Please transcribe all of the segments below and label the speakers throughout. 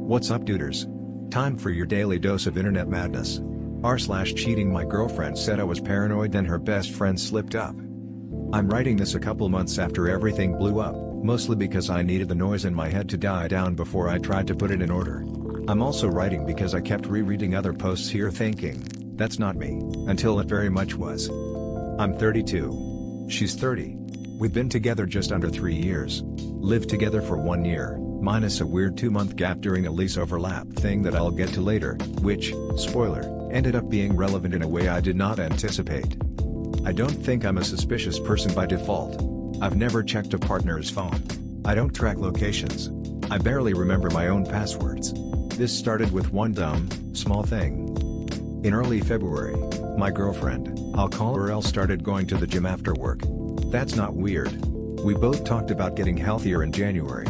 Speaker 1: What's up, duders? Time for your daily dose of internet madness. R/cheating. My girlfriend said I was paranoid, then her best friend slipped up. I'm writing this a couple months after everything blew up, mostly because I needed the noise in my head to die down before I tried to put it in order. I'm also writing because I kept rereading other posts here thinking, that's not me, until it very much was. I'm 32. She's 30. We've been together just under 3 years. Lived together for 1 year, minus a weird 2-month gap during a lease overlap thing that I'll get to later, which, spoiler, ended up being relevant in a way I did not anticipate. I don't think I'm a suspicious person by default. I've never checked a partner's phone. I don't track locations. I barely remember my own passwords. This started with one dumb, small thing. In early February, my girlfriend, I'll call her Elle, started going to the gym after work. That's not weird. We both talked about getting healthier in January.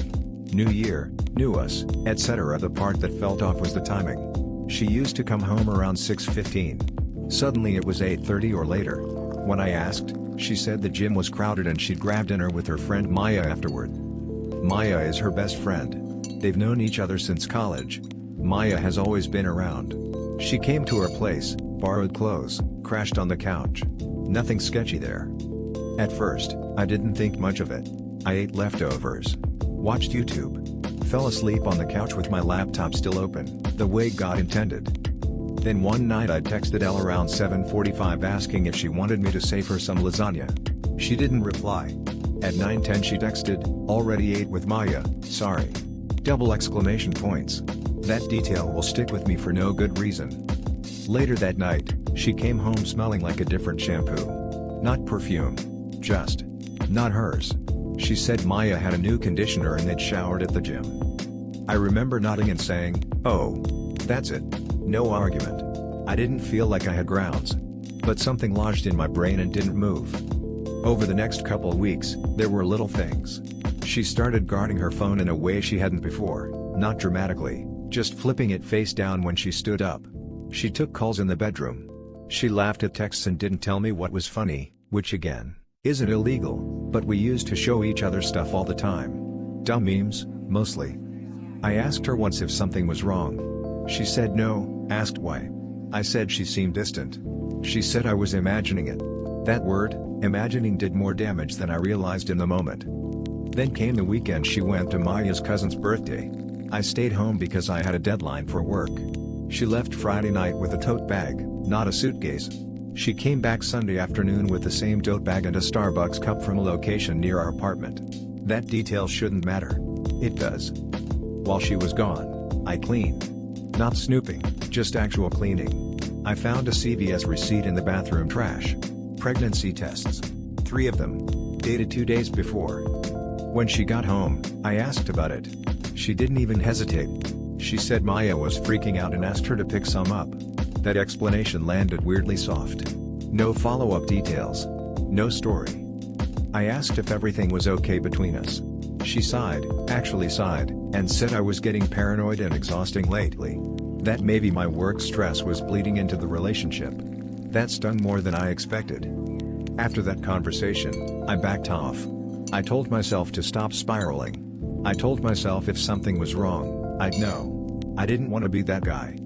Speaker 1: New year, new us, etc. The part that felt off was the timing. She used to come home around 6:15. Suddenly it was 8:30 or later. When I asked, she said the gym was crowded and she'd grab dinner with her friend Maya afterward. Maya is her best friend. They've known each other since college. Maya has always been around. She came to her place, borrowed clothes, crashed on the couch. Nothing sketchy there. At first, I didn't think much of it. I ate leftovers. Watched YouTube. Fell asleep on the couch with my laptop still open, the way God intended. Then one night I texted Elle around 7:45 asking if she wanted me to save her some lasagna. She didn't reply. At 9:10 she texted, already ate with Maya, sorry. Double exclamation points. That detail will stick with me for no good reason. Later that night, she came home smelling like a different shampoo. Not perfume. Just. Not hers. She said Maya had a new conditioner and they'd showered at the gym. I remember nodding and saying, oh. That's it. No argument. I didn't feel like I had grounds. But something lodged in my brain and didn't move. Over the next couple weeks, there were little things. She started guarding her phone in a way she hadn't before, not dramatically, just flipping it face down when she stood up. She took calls in the bedroom. She laughed at texts and didn't tell me what was funny, which again, isn't illegal, but we used to show each other stuff all the time. Dumb memes, mostly. I asked her once if something was wrong. She said no, asked why. I said she seemed distant. She said I was imagining it. That word, imagining, did more damage than I realized in the moment. Then came the weekend. She went to Maya's cousin's birthday. I stayed home because I had a deadline for work. She left Friday night with a tote bag, not a suitcase. She came back Sunday afternoon with the same tote bag and a Starbucks cup from a location near our apartment. That detail shouldn't matter. It does. While she was gone, I cleaned. Not snooping, just actual cleaning. I found a CVS receipt in the bathroom trash. Pregnancy tests. 3 of them. Dated 2 days before. When she got home, I asked about it. She didn't even hesitate. She said Maya was freaking out and asked her to pick some up. That explanation landed weirdly soft. No follow-up details. No story. I asked if everything was okay between us. She sighed, actually sighed, and said I was getting paranoid and exhausting lately. That maybe my work stress was bleeding into the relationship. That stung more than I expected. After that conversation, I backed off. I told myself to stop spiraling. I told myself if something was wrong, I'd know. I didn't want to be that guy.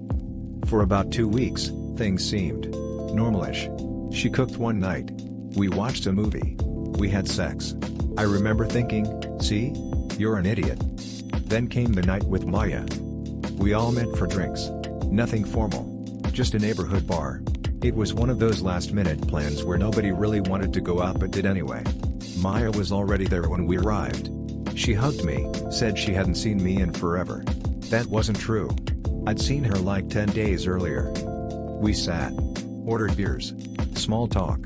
Speaker 1: For about 2 weeks, things seemed normalish. She cooked one night. We watched a movie. We had sex. I remember thinking, see? You're an idiot. Then came the night with Maya. We all met for drinks. Nothing formal. Just a neighborhood bar. It was one of those last-minute plans where nobody really wanted to go out but did anyway. Maya was already there when we arrived. She hugged me, said she hadn't seen me in forever. That wasn't true. I'd seen her like 10 days earlier. We sat. Ordered beers. Small talk.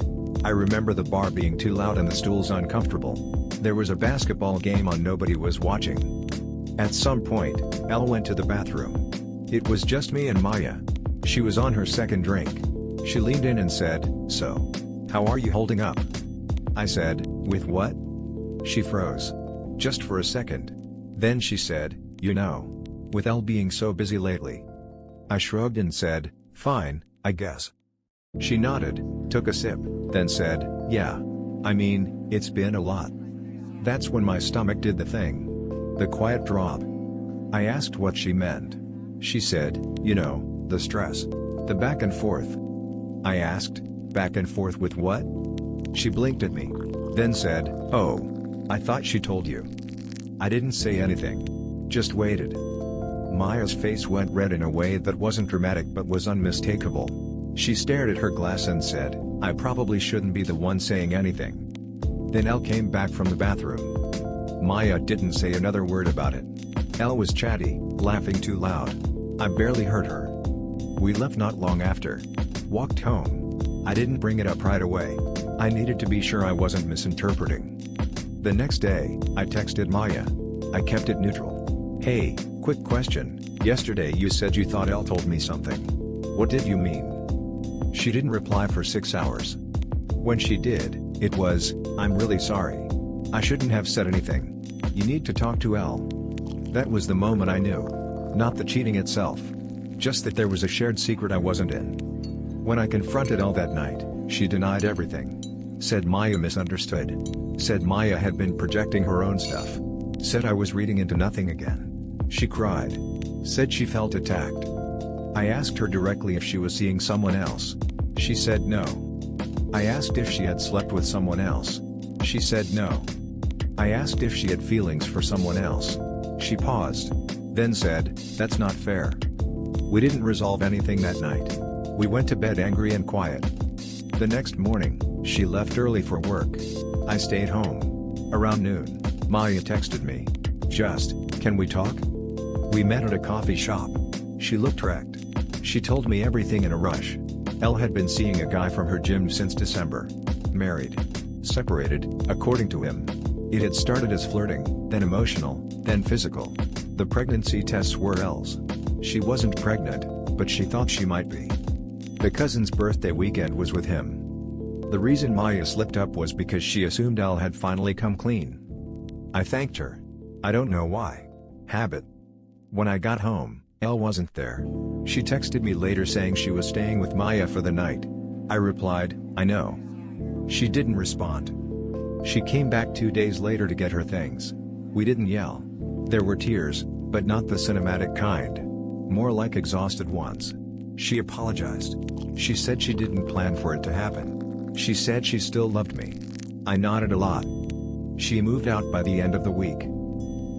Speaker 1: I remember the bar being too loud and the stools uncomfortable. There was a basketball game on, nobody was watching. At some point, Elle went to the bathroom. It was just me and Maya. She was on her second drink. She leaned in and said, so, how are you holding up? I said, with what? She froze. Just for a second. Then she said, you know, with Elle being so busy lately. I shrugged and said, fine, I guess. She nodded, took a sip, then said, yeah. I mean, it's been a lot. That's when my stomach did the thing. The quiet drop. I asked what she meant. She said, you know, the stress. The back and forth. I asked, back and forth with what? She blinked at me. Then said, oh. I thought she told you. I didn't say anything. Just waited. Maya's face went red in a way that wasn't dramatic but was unmistakable. She stared at her glass and said, I probably shouldn't be the one saying anything. Then Elle came back from the bathroom. Maya didn't say another word about it. Elle was chatty, laughing too loud. I barely heard her. We left not long after. Walked home. I didn't bring it up right away. I needed to be sure I wasn't misinterpreting. The next day, I texted Maya. I kept it neutral. Hey, quick question. Yesterday you said you thought Elle told me something. What did you mean? She didn't reply for 6 hours. When she did, it was, I'm really sorry. I shouldn't have said anything. You need to talk to Elle. That was the moment I knew. Not the cheating itself. Just that there was a shared secret I wasn't in. When I confronted Elle that night, she denied everything. Said Maya misunderstood. Said Maya had been projecting her own stuff. Said I was reading into nothing again. She cried. Said she felt attacked. I asked her directly if she was seeing someone else. She said no. I asked if she had slept with someone else. She said no. I asked if she had feelings for someone else. She paused. Then said, that's not fair. We didn't resolve anything that night. We went to bed angry and quiet. The next morning, she left early for work. I stayed home. Around noon, Maya texted me. Just, can we talk? We met at a coffee shop. She looked wrecked. She told me everything in a rush. Elle had been seeing a guy from her gym since December. Married. Separated, according to him. It had started as flirting, then emotional, then physical. The pregnancy tests were Elle's. She wasn't pregnant, but she thought she might be. The cousin's birthday weekend was with him. The reason Maya slipped up was because she assumed Elle had finally come clean. I thanked her. I don't know why. Habit. When I got home, Elle wasn't there. She texted me later saying she was staying with Maya for the night. I replied, I know. She didn't respond. She came back 2 days later to get her things. We didn't yell. There were tears, but not the cinematic kind. More like exhausted ones. She apologized. She said she didn't plan for it to happen. She said she still loved me. I nodded a lot. She moved out by the end of the week.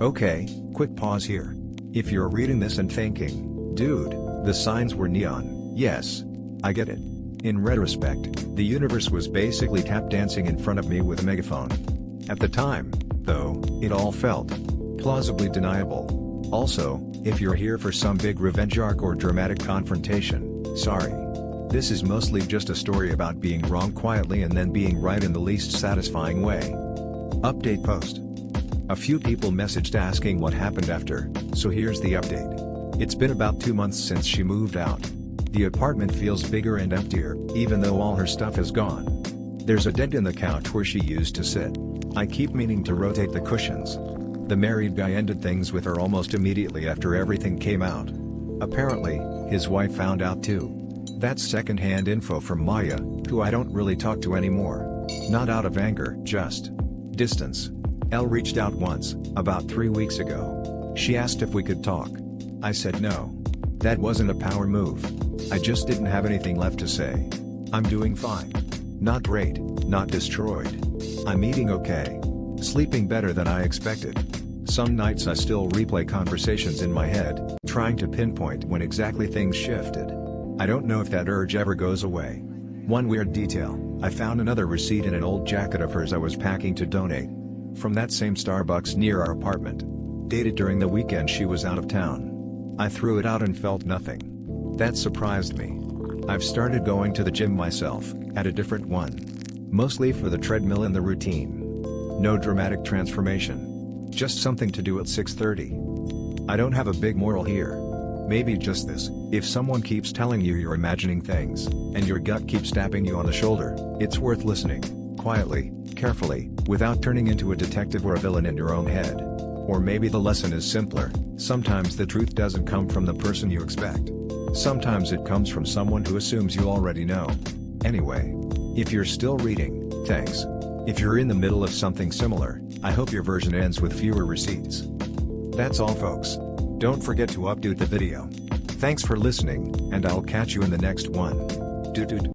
Speaker 1: Okay, quick pause here. If you're reading this and thinking, dude, the signs were neon, yes. I get it. In retrospect, the universe was basically tap dancing in front of me with a megaphone. At the time, though, it all felt plausibly deniable. Also, if you're here for some big revenge arc or dramatic confrontation, sorry. This is mostly just a story about being wrong quietly and then being right in the least satisfying way. Update post. A few people messaged asking what happened after, so here's the update. It's been about 2 months since she moved out. The apartment feels bigger and emptier, even though all her stuff is gone. There's a dent in the couch where she used to sit. I keep meaning to rotate the cushions. The married guy ended things with her almost immediately after everything came out. Apparently, his wife found out too. That's second-hand info from Maya, who I don't really talk to anymore. Not out of anger, just distance. Elle reached out once, about 3 weeks ago. She asked if we could talk. I said no. That wasn't a power move. I just didn't have anything left to say. I'm doing fine. Not great, not destroyed. I'm eating okay. Sleeping better than I expected. Some nights I still replay conversations in my head, trying to pinpoint when exactly things shifted. I don't know if that urge ever goes away. One weird detail, I found another receipt in an old jacket of hers I was packing to donate. From that same Starbucks near our apartment. Dated during the weekend she was out of town. I threw it out and felt nothing. That surprised me. I've started going to the gym myself, at a different one. Mostly for the treadmill and the routine. No dramatic transformation. Just something to do at 6:30. I don't have a big moral here. Maybe just this: if someone keeps telling you you're imagining things, and your gut keeps tapping you on the shoulder, it's worth listening, quietly, carefully, without turning into a detective or a villain in your own head. Or maybe the lesson is simpler: sometimes the truth doesn't come from the person you expect. Sometimes it comes from someone who assumes you already know. Anyway, if you're still reading, thanks. If you're in the middle of something similar, I hope your version ends with fewer receipts. That's all folks. Don't forget to update the video. Thanks for listening, and I'll catch you in the next one. Doot doot.